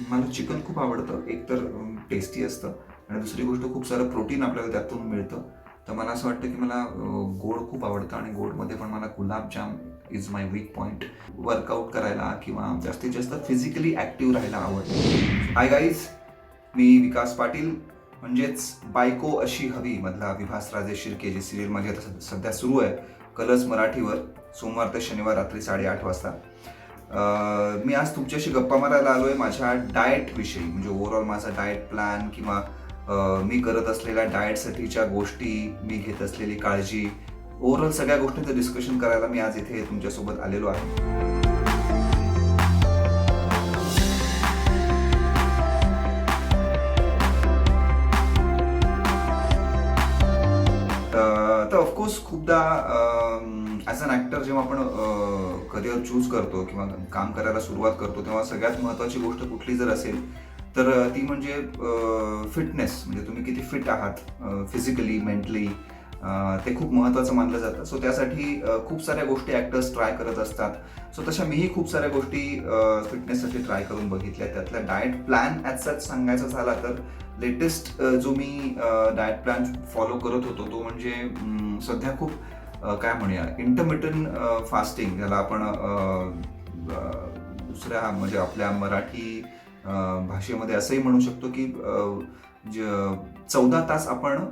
मला चिकन खूप आवडतं. एक तर टेस्टी असतं आणि दुसरी गोष्ट खूप सारं प्रोटीन आपल्याला त्यातून मिळतं. तर मला असं वाटतं की मला गोड खूप आवडतं आणि गोडमध्ये पण मला gulabjam is my weak point. Workout करायला किंवा जास्तीत जास्त फिजिकली ॲक्टिव्ह राहायला आवडतं. हाय गाईज, मी विकास पाटील, म्हणजेच बायको अशी हवी मधला विभास राजे शिर्के, जी सिरियल माझी आता सध्या सुरू आहे कलर्स मराठीवर, सोमवार ते शनिवार रात्री 8:30 वाजता. मी आज तुमच्याशी गप्पा मारायला आलोय माझ्या डाएट विषयी, म्हणजे ओव्हरऑल माझा डाएट प्लॅन किंवा मी करत असलेल्या डाएटसाठीच्या गोष्टी, मी घेत असलेली काळजी, ओव्हरऑल सगळ्या गोष्टींचं डिस्कशन करायला मी आज इथे तुमच्यासोबत आलेलो आहे. तर ऑफकोर्स खूपदा ॲज अन ॲक्टर जेव्हा आपण करिअर चूज करतो किंवा काम करायला सुरुवात करतो, तेव्हा सगळ्यात महत्त्वाची गोष्ट कुठली जर असेल तर ती म्हणजे फिटनेस. म्हणजे तुम्ही किती फिट आहात फिजिकली, मेंटली, ते खूप महत्त्वाचं मानलं जातं. सो त्यासाठी खूप साऱ्या गोष्टी ॲक्टर्स ट्राय करत असतात. सो तशा मीही खूप साऱ्या गोष्टी फिटनेससाठी ट्राय करून बघितल्या. त्यातला डाएट प्लॅन ॲज सच सांगायचा झाला तर लेटेस्ट जो मी डाएट प्लॅन फॉलो करत होतो तो म्हणजे सध्या खूप काय म्हणूया इंटरमिटंट फास्टिंग, ज्याला आपण दुसऱ्या म्हणजे आपल्या मराठी भाषेमध्ये असंही म्हणू शकतो की 14 तास आपण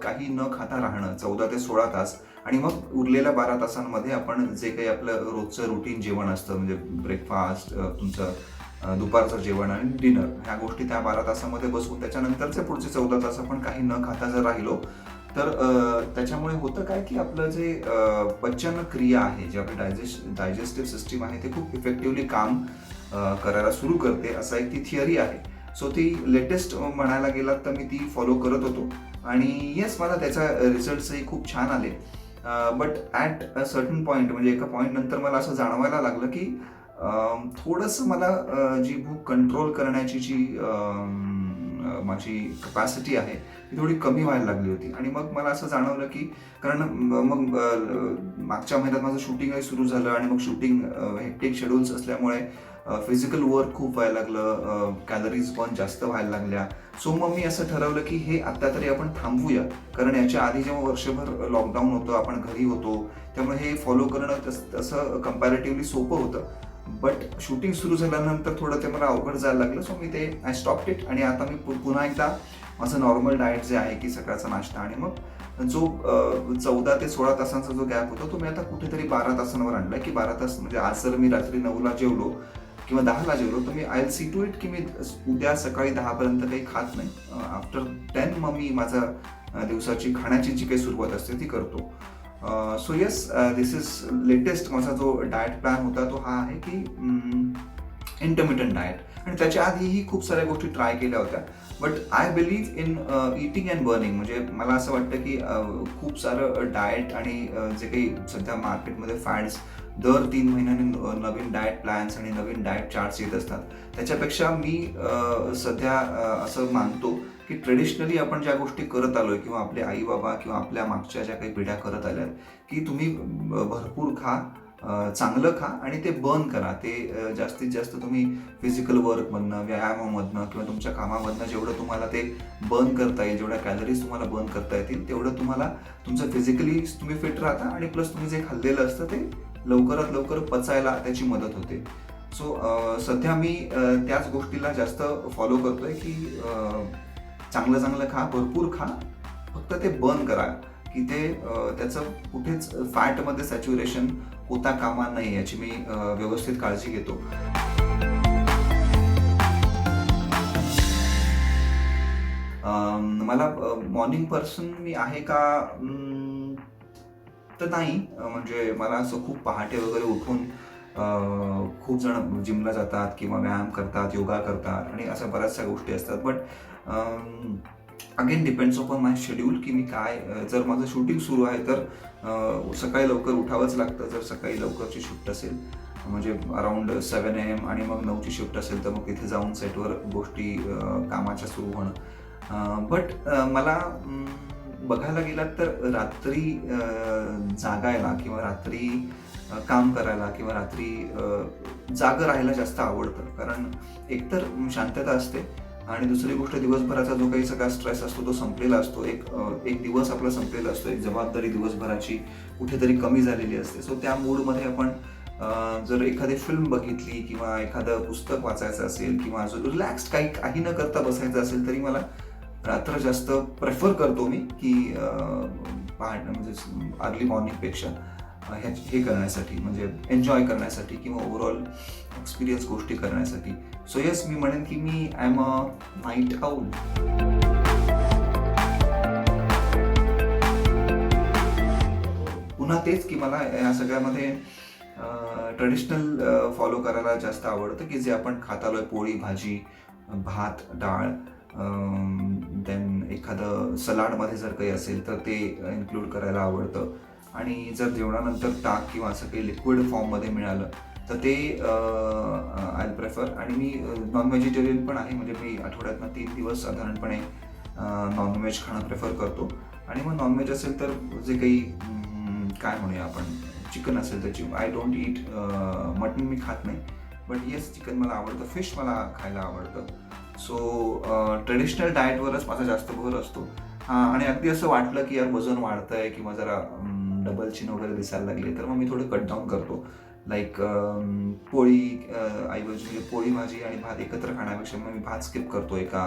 काही न खाता राहणं, 14 ते 16 तास, आणि मग उरलेल्या 12 तासांमध्ये आपण जे काही आपलं रोजचं रुटीन जेवण असतं, म्हणजे ब्रेकफास्ट, तुमचं दुपारचं जेवण आणि डिनर, ह्या गोष्टी त्या 12 तासामध्ये बसवून त्याच्यानंतरचे पुढचे 14 तास आपण काही न खाता जर राहिलो तर त्याच्यामुळे होतं काय की आपलं जे पचन क्रिया आहे, जे आपली डायजेस्टिव्ह सिस्टीम आहे, ते खूप इफेक्टिव्हली काम करायला सुरू करते, असा एक ती थिअरी आहे. सो ती लेटेस्ट म्हणायला गेलात तर मी ती फॉलो करत होतो आणि येस, मला त्याचा रिझल्ट्सही खूप छान आले. But at a certain point, म्हणजे एका पॉईंट नंतर मला असं जाणवायला लागलं की थोडंसं मला जी भूक कंट्रोल करण्याची जी माझी कपॅसिटी आहे ती थोडी कमी व्हायला लागली होती. आणि मग मला असं जाणवलं की कारण मग मागच्या महिन्यात माझं शूटिंगही सुरू झालं आणि मग शूटिंग हेक्टिक शेड्यूल्स असल्यामुळे फिजिकल वर्क खूप व्हायला लागलं, कॅलरीज पण जास्त व्हायला लागल्या. सो मग मी असं ठरवलं की हे आत्ता तरी आपण थांबवूया, कारण याच्या आधी जेव्हा वर्षभर लॉकडाऊन होतं, आपण घरी होतो, त्यामुळे हे फॉलो करणं तसं कम्पॅरेटिव्हली सोपं होतं. बट शूटिंग सुरू झाल्यानंतर थोडं ते मला अवघड जायला लागलं. सो मी ते आय स्टॉप्ड इट आणि आता मी पुन्हा एकदा माझं नॉर्मल डाएट जे आहे की सकाळचा नाश्ता आणि मग जो 14 ते 16 तासांचा जो गॅप होता तो मी आता कुठेतरी 12 तासांवर आणला की 12 तास, म्हणजे आज जर मी रात्री 9ला जेवलो किंवा 10ला जेवलो तर मी I will see to it की मी उद्या सकाळी 10 पर्यंत काही खात नाही. आफ्टर 10 मग मी माझा दिवसाची खाण्याची जी काही सुरुवात असते ती करतो. So yes, this is latest माझा जो डाएट प्लॅन होता तो हा आहे की इंटरमिटंट डाएट. आणि त्याच्या आधीही खूप साऱ्या गोष्टी ट्राय केल्या होत्या. But I believe in eating and burning. म्हणजे मला असं वाटतं की खूप सारं डाएट आणि जे काही सध्या मार्केटमध्ये फॅड्स, दर 3 महिन्यांनी नवीन डाएट प्लॅन्स आणि नवीन डाएट चार्ट्स येत असतात, त्याच्यापेक्षा मी सध्या असं मानतो की ट्रेडिशनली आपण ज्या गोष्टी करत आलोय किंवा आपले आई बाबा किंवा आपल्या मागच्या ज्या काही पिढ्या करत आल्यात की तुम्ही भरपूर खा, चांगलं खा आणि ते बर्न करा. ते जास्तीत जास्त तुम्ही फिजिकल वर्कमधनं, व्यायामामधनं किंवा तुमच्या कामामधनं जेवढं तुम्हाला ते बर्न करता येईल, जेवढ्या कॅलरीज तुम्हाला बर्न करता येतील, तेवढं तुम्हाला तुमचं फिजिकली तुम्ही फिट राहता आणि प्लस तुम्ही जे खाल्लेलं असतं ते लवकरात लवकर पचायला त्याची मदत होते. सो सध्या मी त्याच गोष्टीला जास्त फॉलो करतोय की चांगलं चांगलं खा, भरपूर खा, फक्त ते बर्न करा की ते त्याचं कुठेच फॅटमध्ये सॅच्युरेशन होता कामा नये, याची मी व्यवस्थित काळजी घेतो. मला मॉर्निंग पर्सन मी आहे का तर नाही. म्हणजे मला असं खूप पहाटे वगैरे उठून खूप जण जिमला जातात किंवा व्यायाम करतात, योगा करतात आणि अशा बऱ्याचशा गोष्टी असतात. But again depends on my schedule की मी काय, जर माझं शूटिंग सुरू आहे तर सकाळी लवकर उठावंच लागतं. जर सकाळी लवकरची शिफ्ट असेल म्हणजे अराउंड 7 AM आणि मग 9ची शिफ्ट असेल तर मग तिथे जाऊन सेटवर गोष्टी कामाच्या सुरू होणं. बट मला बघायला गेलात तर रात्री जागायला किंवा रात्री काम करायला किंवा रात्री जागं राहायला जास्त आवडतं. कारण एकतर शांतता असते आणि दुसरी गोष्ट दिवसभराचा जो काही सगळा स्ट्रेस असतो तो संपलेला असतो. एक दिवस आपला संपलेला असतो. एक जबाबदारी दिवसभराची कुठेतरी कमी झालेली असते. सो त्या मूडमध्ये आपण जर एखादी फिल्म बघितली किंवा एखादं पुस्तक वाचायचं असेल किंवा अजून रिलॅक्स्ड काही न करता बसायचं असेल तरी मला रात्र जास्त प्रेफर करतो मी की म्हणजे अर्ली मॉर्निंगपेक्षा हे करण्यासाठी, म्हणजे एन्जॉय करण्यासाठी किंवा ओव्हरऑल एक्सपिरियन्स गोष्टी करण्यासाठी. सो येस, मी म्हणेन की मी I am a night owl. पुन्हा तेच की मला या सगळ्यामध्ये ट्रेडिशनल फॉलो करायला जास्त आवडतं की जे आपण खात आलोय, पोळी भाजी, भात डाळ, देन एखादं सलाडमध्ये जर काही असेल तर ते इन्क्लूड करायला आवडतं. आणि जर जेवणानंतर ताक किंवा असं काही लिक्विड फॉर्ममध्ये मिळालं तर ते आय प्रेफर. आणि मी नॉन व्हेजिटेरियन पण आहे, म्हणजे मी आठवड्यातनं 3 दिवस साधारणपणे नॉनव्हेज खाणं प्रेफर करतो. आणि मग नॉनव्हेज असेल तर जे काही काय म्हणूया आपण, चिकन असेल तर आय डोंट ईट मटन, मी खात नाही. बट येस, चिकन मला आवडतं, फिश मला खायला आवडतं. सो ट्रेडिशनल डाएटवरच माझा जास्त भर असतो. आणि अगदी असं वाटलं की यार वजन वाढतंय किंवा जरा डबल चिन वगैरे दिसायला लागले तर मग मी थोडं कट डाऊन करतो. लाईक पोळी ऐवजी म्हणजे पोळी भाजी आणि भात एकत्र खाण्यापेक्षा मग मी भात स्किप करतो एका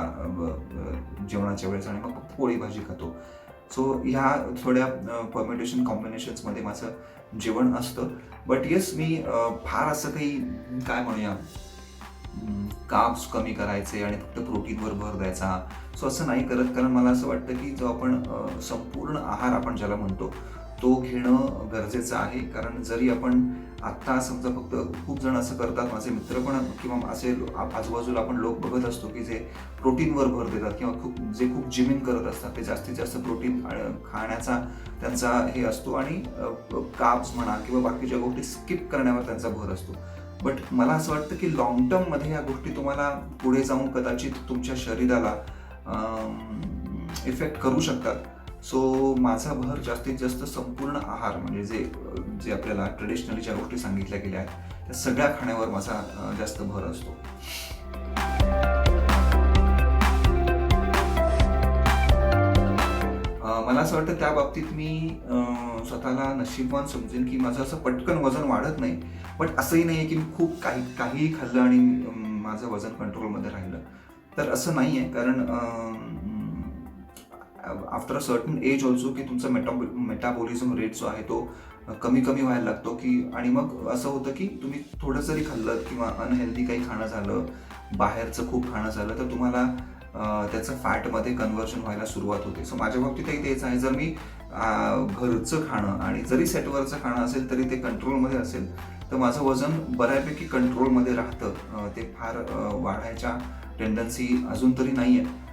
जेवणाच्या वेळेस आणि मग पोळी भाजी खातो. सो ह्या थोड्या परम्युटेशन कॉम्बिनेशन्समध्ये माझं जेवण असतं. बट येस, मी फार असं काही काय म्हणूया कार्ब्स कमी करायचे आणि फक्त प्रोटीनवर भर द्यायचा, सो असं नाही करत. कारण मला असं वाटतं की जो आपण संपूर्ण आहार आपण ज्याला म्हणतो तो घेणं गरजेचं आहे. कारण जरी आपण आत्ता समजा फक्त खूप जण असं करतात, माझे मित्र पण किंवा असे आजूबाजूला आपण लोक बघत असतो की जे प्रोटीनवर भर देतात किंवा जे खूप जिमिंग करत असतात, ते जास्तीत जास्त प्रोटीन खाण्याचा त्यांचा हे असतो आणि कार्ब्स म्हणा किंवा बाकीच्या गोष्टी स्किप करण्यावर त्यांचा भर असतो. बट मला असं वाटतं की लॉंग टर्ममध्ये या गोष्टी तुम्हाला पुढे जाऊन कदाचित तुमच्या शरीराला इफेक्ट करू शकतात. सो माझा भर जास्तीत जास्त संपूर्ण आहार म्हणजे जे आपल्याला ट्रेडिशनली ज्या गोष्टी सांगितल्या गेल्या आहेत त्या सगळ्या खाण्यावर माझा जास्त भर असतो. मला असं वाटतं त्या बाबतीत मी स्वतःला नशीबवान समजेन की माझं असं पटकन वजन वाढत नाही. बट असंही नाही आहे की मी खूप काहीही खाल्लं आणि माझं वजन कंट्रोलमध्ये राहिलं, तर असं नाही आहे. कारण after a certain age also की तुमचा मेटाबॉलिझम रेट जो आहे तो कमी व्हायला लागतो की, आणि मग असं होतं की तुम्ही थोडं जरी खाल्लं किंवा अनहेल्दी काही खाणं झालं, बाहेरचं खूप खाणं झालं तर तुम्हाला त्याचं फॅटमध्ये कन्व्हर्जन व्हायला सुरुवात होते. सो माझ्या बाबतीतही तेच आहे. जर मी घरचं खाणं आणि जरी सेटवरचं खाणं असेल तरी ते कंट्रोलमध्ये असेल तर माझं वजन बऱ्यापैकी कंट्रोलमध्ये राहतं. ते फार वाढायच्या टेंडन्सी अजून तरी नाही आहे.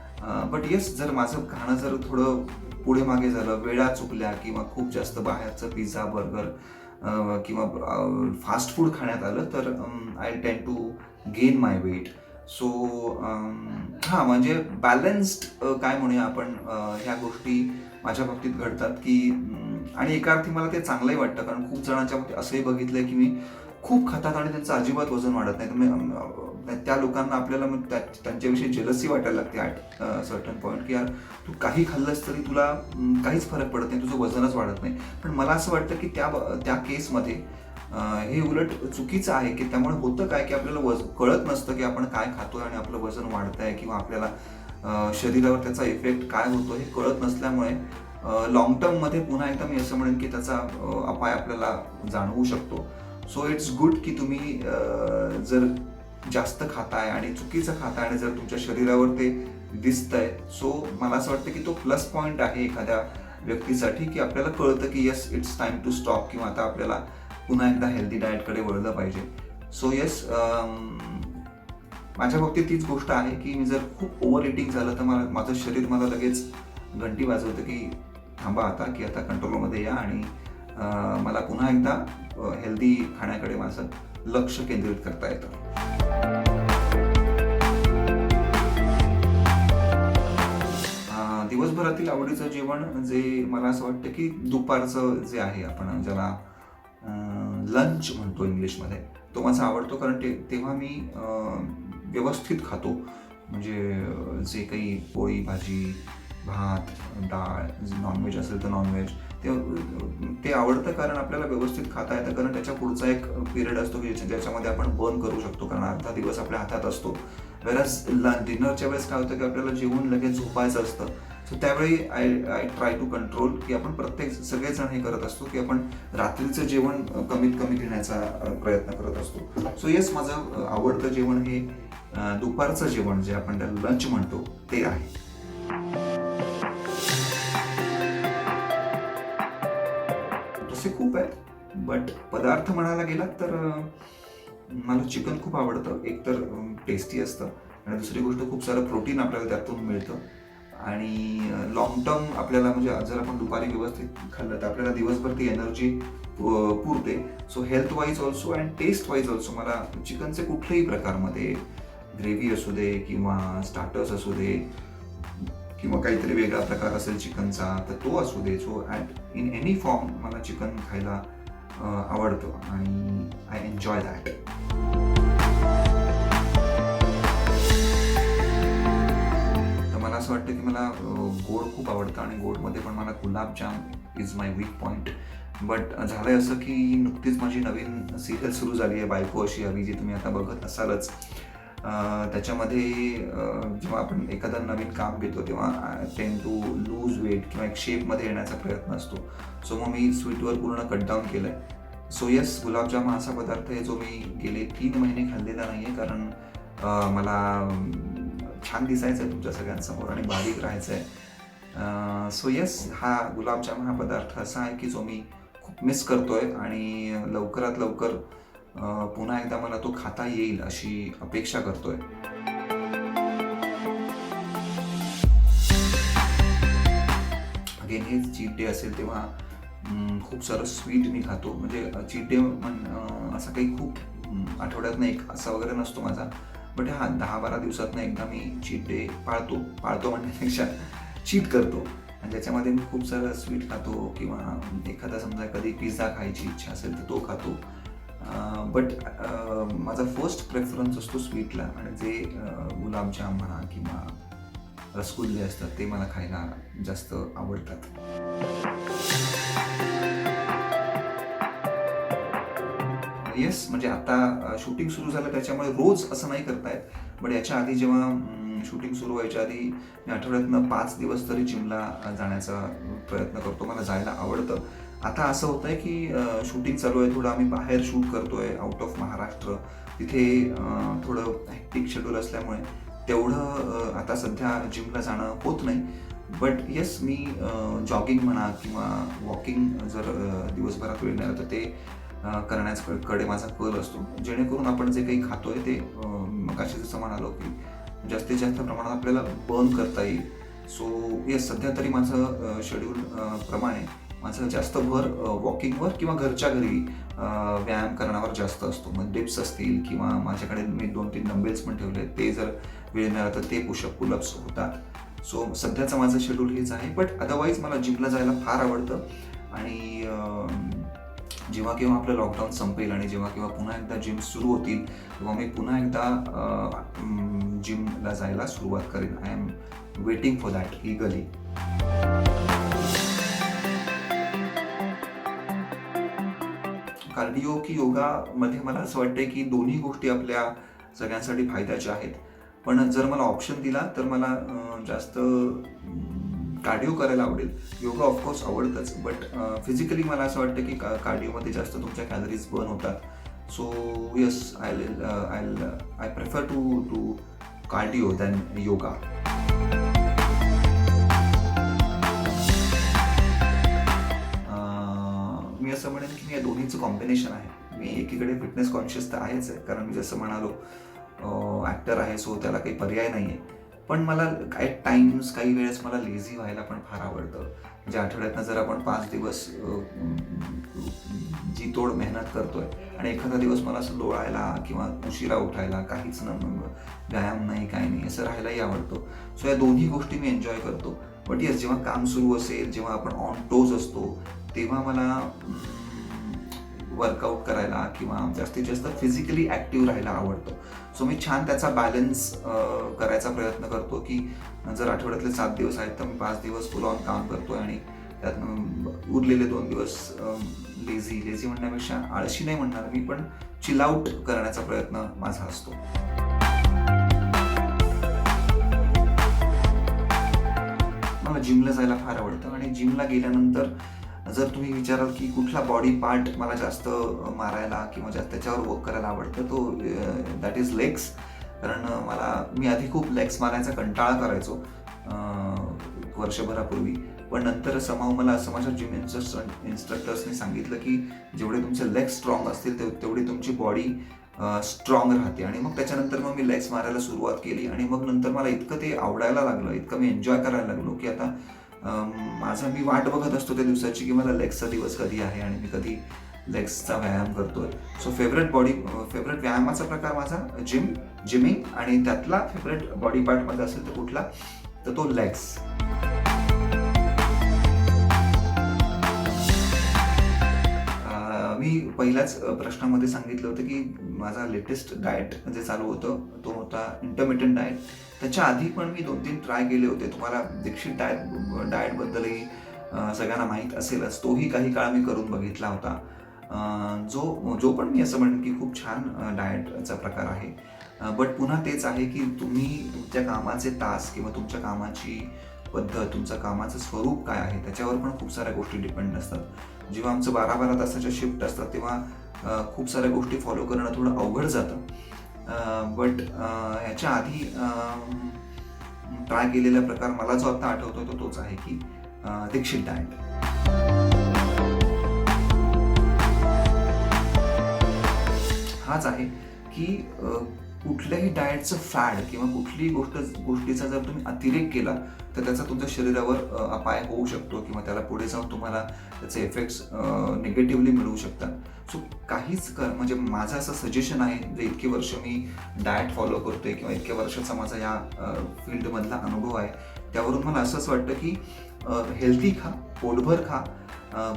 बट येस, जर माझं खाणं जर थोडं पुढे मागे झालं, वेळा चुकल्या किंवा खूप जास्त बाहेरचं पिझ्झा बर्गर किंवा फास्ट फूड खाण्यात आलं तर I tend to gain my weight. So म्हणजे बॅलन्स्ड काय म्हणूया आपण, ह्या गोष्टी माझ्या बाबतीत घडतात की आणि एका अर्थी मला ते चांगलंही वाटतं. कारण खूप जणांच्या बाबतीत असंही बघितलंय की मी खूप खातात आणि त्यांचं अजिबात वजन वाढत नाही. तर त्या लोकांना आपल्याला त्यांच्याविषयी जेलसी वाटायला लागते ॲट सर्टन पॉईंट की यार तू काही खाल्लंस तरी तुला काहीच फरक पडत नाही, तुझं वजनच वाढत नाही. पण मला असं वाटतं की त्या केसमध्ये हे उलट चुकीचं आहे की त्यामुळे होतं काय की आपल्याला कळत नसतं की आपण काय खातोय आणि आपलं वजन वाढतंय किंवा आपल्याला शरीरावर त्याचा इफेक्ट काय होतो हे कळत नसल्यामुळे लॉंग टर्ममध्ये पुन्हा एकदा मी असं म्हणेन की त्याचा अपाय आपल्याला जाणवू शकतो. सो इट्स गुड की तुम्ही जर जास्त खाताय आणि चुकीचं खाताय आणि जर तुमच्या शरीरावर ते दिसतंय, सो मला असं वाटतं की तो प्लस पॉईंट आहे एखाद्या व्यक्तीसाठी की आपल्याला कळतं की yes, it's time to stop किंवा आता आपल्याला पुन्हा एकदा हेल्दी डाएटकडे वळलं पाहिजे. सो येस, माझ्या बाबतीत तीच गोष्ट आहे की मी जर खूप ओव्हर इटिंग झालं तर माझं शरीर मला लगेच घंटी वाजवतं की थांबा आता, की आता कंट्रोलमध्ये या आणि मला पुन्हा एकदा हेल्दी खाण्याकडे माझं लक्ष केंद्रित करता येतं. दिवसभरातील आवडीचं जेवण जे मला असं वाटतं की दुपारचं जे आहे, आपण ज्याला लंच म्हणतो इंग्लिशमध्ये, तो माझा आवडतो. कारण तेव्हा मी व्यवस्थित खातो. म्हणजे जे काही पोळी भाजी, भात, डाळ, नॉनव्हेज असेल तर नॉनव्हेज, ते आवडतं कारण आपल्याला व्यवस्थित खाता येतं. कारण त्याच्या पुढचा एक पिरियड असतो की ज्याच्यामध्ये आपण बर्न करू शकतो, कारण अर्धा दिवस आपल्या हातात असतो. वेरॅज डिनरच्या वेळेस काय होतं की आपल्याला जेवून लगेच झोपायचं असतं. सो त्यावेळी आय ट्राय टू कंट्रोल, की आपण सगळेजण हे करत असतो की आपण रात्रीचं जेवण कमीत कमी घेण्याचा प्रयत्न करत असतो. सो येस, माझं आवडतं जेवण हे दुपारचं जेवण जे आपण त्याला लंच म्हणतो ते आहे. तसे खूप आहेत, बट पदार्थ म्हणायला गेलात तर मला चिकन खूप आवडतं. एक तर टेस्टी असतं आणि दुसरी गोष्ट खूप सारं प्रोटीन आपल्याला त्यातून मिळतं. आणि लॉंग टर्म आपल्याला म्हणजे जर आपण दुपारी व्यवस्थित खाल्लं तर आपल्याला दिवसभर ती एनर्जी पुरते. So health wise also and taste wise also मला चिकनचे कुठल्याही प्रकारमध्ये, ग्रेव्ही असू दे किंवा स्टार्टर्स असू दे किंवा काहीतरी वेगळा प्रकार असेल चिकनचा तर तो असू दे, सो इन एनी फॉर्म मला चिकन खायला आवडतं आणि आय एन्जॉय दॅट. तर मला असं वाटतं की मला गोड खूप आवडतं आणि गोडमध्ये पण मला gulabjam is my weak point. But झालंय असं की नुकतीच माझी नवीन सिरियल सुरू झाली आहे, बायको अशी हवी, जी तुम्ही आता बघत असालच. त्याच्यामध्ये जेव्हा आपण एखादं नवीन काम घेतो तेव्हा टेन टू लूज वेट किंवा एक शेपमध्ये येण्याचा प्रयत्न असतो. सो मग मी स्वीटवर पूर्ण कट डाऊन केलं आहे. सो येस, गुलाबजाम हा असा पदार्थ आहे जो मी गेले 3 महिने खाल्लेला नाही आहे, कारण मला छान दिसायचं आहे तुमच्या सगळ्यांसमोर आणि बारीक राहायचं आहे. सो येस, हा गुलाबजाम हा पदार्थ असा आहे की जो मी खूप मिस करतोय आणि लवकरात लवकर पुन्हा एकदा मला तो खाता येईल अशी अपेक्षा करतोय. अगेन हे चीट डे असेल तेव्हा खूप सारं स्वीट मी खातो. म्हणजे चीट डे असं काही खूप आठवड्यातनं एक असा वगैरे नसतो माझा, बट हा 10-12 दिवसातनं एकदा मी चीट डे पाळतो म्हणण्यापेक्षा चीट करतो. आणि ज्याच्यामध्ये मी खूप सारं स्वीट खातो किंवा एखादा समजा कधी पिझ्झा खायची इच्छा असेल तर तो खातो. बट माझा फर्स्ट प्रेफरन्स असतो स्वीटला, आणि जे गुलाबजाम म्हणा किंवा रसगुल्ले असतात ते मला खायला जास्त आवडतात. येस, म्हणजे आता शूटिंग सुरू झालं त्याच्यामुळे रोज असं नाही करता येत, बट याच्या आधी जेव्हा शूटिंग सुरू व्हायच्या आधी मी आठवड्यातनं 5 दिवस तरी जिमला जाण्याचा प्रयत्न करतो. मला जायला आवडतं. आता असं होतं आहे की शूटिंग चालू आहे, थोडं आम्ही बाहेर शूट करतो आहे, आउट ऑफ महाराष्ट्र. तिथे थोडं हॅक्टिक शेड्यूल असल्यामुळे तेवढं आता सध्या जिमला जाणं होत नाही. बट येस, मी जॉगिंग म्हणा किंवा वॉकिंग जर दिवसभरात वेळ मिळाला तर ते करण्याकडे माझा कल असतो, जेणेकरून आपण जे काही खातोय ते मगाशी जसं म्हणालो की जास्तीत जास्त प्रमाणात आपल्याला बर्न करता येईल. सो येस, सध्या तरी माझं शेड्यूल प्रमाणे माझं जास्त भर वॉकिंगवर किंवा घरच्या घरी व्यायाम करण्यावर जास्त असतो. मग डिप्स असतील किंवा माझ्याकडे मी 2-3 डंबेल्स पण ठेवले, ते जर वेळ मिळाला तर ते पुशअप पुलअप्स होतात. सो सध्याचं माझं शेड्यूल हेच आहे. बट अदरवाईज मला जिमला जायला फार आवडतं. आणि जेव्हा केव्हा आपलं लॉकडाऊन संपेल आणि जेव्हा केव्हा पुन्हा एकदा जिम सुरू होतील तेव्हा मी पुन्हा एकदा जिमला जायला सुरुवात करेन. I am waiting for that ईगरली. Cardio की योगामध्ये मला असं वाटतंय की दोन्ही गोष्टी आपल्या सगळ्यांसाठी फायद्याच्या आहेत. पण जर मला ऑप्शन दिला तर मला जास्त कार्डिओ करायला आवडेल. योगा ऑफकोर्स आवडतंच, बट फिजिकली मला असं वाटतं की कार्डिओमध्ये जास्त तुमच्या कॅलरीज बर्न होतात. So yes, I prefer to cardio than yoga. मी असं म्हणेन की या दोन्हीचं कॉम्बिनेशन आहे. मी एकीकडे फिटनेस कॉन्शियस तर आहेच आहे, कारण मी जसं म्हणालो ॲक्टर आहे, सो त्याला काही पर्याय नाही आहे. पण मला काही वेळेस मला लेझी व्हायला पण फार आवडतं. म्हणजे आठवड्यातनं जर आपण 5 दिवस जी तोड मेहनत करतोय आणि एखादा दिवस मला असं लोळायला किंवा उशिरा उठायला, काहीच व्यायाम नाही, काही नाही, असं राहायलाही आवडतं. सो या दोन्ही गोष्टी मी एन्जॉय करतो. बट येस, जेव्हा काम सुरू असेल, जेव्हा आपण ऑन टोज असतो, तेव्हा मला वर्कआउट करायला किंवा जास्तीत जास्त फिजिकली ॲक्टिव्ह राहायला आवडतं. सो मी छान त्याचा बॅलन्स करायचा प्रयत्न करतो की जर आठवड्यातले 7 दिवस आहेत तर मी 5 दिवस फुल ऑन काम करतोय आणि त्यातनं उरलेले 2 दिवस लेझी म्हणण्यापेक्षा आळशी नाही म्हणणार मी, पण चिल आउट करण्याचा प्रयत्न माझा असतो. मला जिमला जायला फार आवडतं आणि जिमला गेल्यानंतर जर तुम्ही विचाराल की कुठला बॉडी पार्ट मला जास्त मारायला किंवा जास्त त्याच्यावर वर्क करायला आवडतं, तो दॅट इज लेग्स. कारण मी आधी खूप लेग्स मारायचा कंटाळा करायचो वर्षभरापूर्वी, पण नंतर समाव मला असं माझ्या जिम इन्स्ट्रक्टर्सने सांगितलं की जेवढे तुमचे लेग्स स्ट्रॉंग असतील तेवढी तुमची बॉडी स्ट्रॉंग राहते. आणि मग त्याच्यानंतर मग मी लेग्स मारायला सुरुवात केली आणि मग नंतर मला इतकं ते आवडायला लागलं, इतकं मी एन्जॉय करायला लागलो की आता मी वाट बघत असतो त्या दिवसाची की मला लेग्सचा दिवस कधी आहे आणि मी कधी लेग्सचा व्यायाम करतोय. सो फेवरेट व्यायामाचा प्रकार माझा जिमिंग आणि त्यातला फेवरेट बॉडी पार्ट माझा असेल तर कुठला, तर तो लेग्स. मी पहिल्याच प्रश्नामध्ये सांगितलं होतं की माझा लेटेस्ट डाएट जे चालू होतं तो होता इंटरमिटंट डाएट. त्याच्या आधी पण मी 2-3 ट्राय केले होते. तुम्हाला दीक्षित डाएटबद्दलही सगळ्यांना माहीत असेलच. तोही काही काळ मी करून बघितला होता, जो पण मी असं म्हणेन की खूप छान डाएटचा प्रकार आहे. बट पुन्हा तेच आहे की तुम्ही तुमच्या कामाचे तास किंवा तुमच्या कामाची पद्धत, तुमचं कामाचं स्वरूप काय आहे त्याच्यावर पण खूप साऱ्या गोष्टी डिपेंड असतात. जेव्हा आमचं 12-12 तासाच्या शिफ्ट असतात तेव्हा खूप साऱ्या गोष्टी फॉलो करणं थोडं अवघड जातं. बट याच्या आधी ट्राय केलेला प्रकार मला जो आता आठवतो तोच आहे की दीक्षित डाएट. हाच आहे की कुठल्याही डाएटचं फॅड किंवा कुठलीही गोष्टीचा जर तुम्ही अतिरेक केला तर त्याचा तुमच्या शरीरावर अपाय होऊ शकतो किंवा त्याला पुढे जाऊन तुम्हाला त्याचे इफेक्ट्स निगेटिव्हली मिळू शकतात. सो म्हणजे माझं असं सजेशन आहे, जे इतकी वर्ष मी डाएट फॉलो करतोय किंवा इतक्या वर्षाचा माझा या फील्डमधला अनुभव आहे, त्यावरून मला असंच वाटतं की हेल्थी खा, पोटभर खा,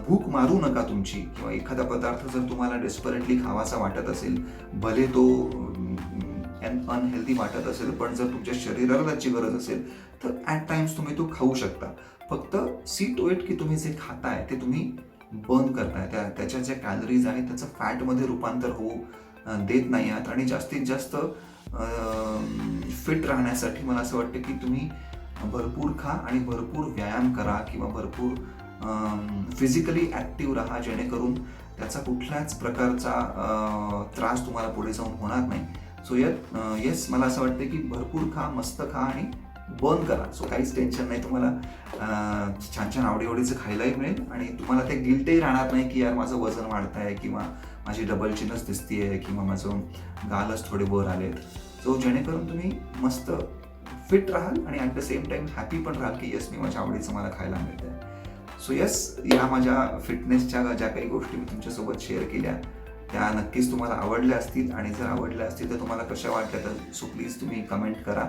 भूक मारू नका तुमची. किंवा एखादा पदार्थ जर तुम्हाला डेस्परेटली खावासा वाटत असेल, भले तो अनहेल्दी वाटत असेल, पण जर तुमच्या शरीराला त्याची गरज असेल तर ॲट टाइम्स तुम्ही तो खाऊ शकता. फक्त सी टू इट की तुम्ही जे खाताय ते तुम्ही बर्न करताय, त्याच्या ज्या कॅलरीज आहेत त्याचं फॅटमध्ये रूपांतर होऊ देत नाही आहात. आणि जास्तीत जास्त फिट राहण्यासाठी मला असं वाटतं की तुम्ही भरपूर खा आणि भरपूर व्यायाम करा किंवा भरपूर फिजिकली ॲक्टिव्ह राहा, जेणेकरून त्याचा कुठल्याच प्रकारचा त्रास तुम्हाला पुढे जाऊन होणार नाही. सो येस, मला असं वाटतं की भरपूर खा, मस्त खा आणि बर्न करा. सो काहीच टेन्शन नाही, तुम्हाला छान छान आवडीचं खायलाही मिळेल आणि तुम्हाला ते गिल्टही राहणार नाही की यार माझं वजन वाढत आहे किंवा माझी डबल चिनच दिसतीये किंवा माझं गालच थोडे वर आलेत. सो जेणेकरून तुम्ही मस्त फिट राहाल आणि at the same time happy पण राहाल की येस, मी माझ्या आवडीचं मला खायला मिळतंय. सो येस, या माझ्या फिटनेसच्या ज्या काही गोष्टी मी तुमच्यासोबत शेअर केल्या त्या नक्कीच तुम्हाला आवडल्या असतील. आणि जर आवडल्या असतील तर तुम्हाला कशा वाटल्या तर सो प्लीज तुम्ही कमेंट करा.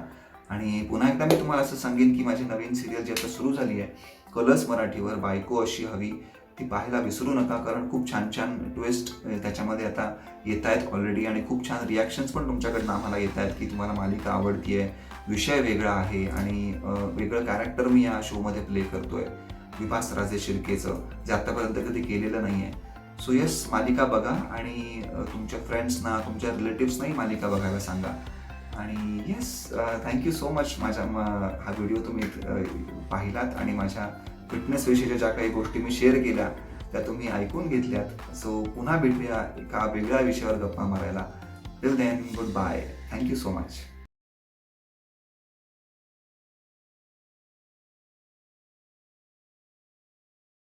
आणि पुन्हा एकदा मी तुम्हाला असं सांगेन की माझी नवीन सिरियल जी आता सुरू झाली आहे कलर्स मराठीवर, बायको अशी हवी, ती पाहायला विसरू नका. कारण खूप छान छान ट्विस्ट त्याच्यामध्ये आता येत आहेत ऑलरेडी आणि खूप छान रिॲक्शन्स पण तुमच्याकडनं आम्हाला येत आहेत की तुम्हाला मालिका आवडतीये, विषय वेगळा आहे आणि वेगळं कॅरेक्टर मी या शोमध्ये प्ले करतोय, विभास राजे शिर्केचं, जे आतापर्यंत कधी केलेलं नाही आहे. सो येस, मालिका बघा आणि तुमच्या फ्रेंड्सना, तुमच्या रिलेटिव्सनाही मालिका बघायला सांगा. आणि येस, थँक्यू सो मच. हा व्हिडिओ तुम्ही पाहिलात आणि माझ्या फिटनेसविषयीच्या ज्या काही गोष्टी मी शेअर केल्या त्या तुम्ही ऐकून घेतल्यात. सो पुन्हा भेटूया एका वेगळ्या विषयावर गप्पा मारायला. Till then, goodbye. Thank you so much.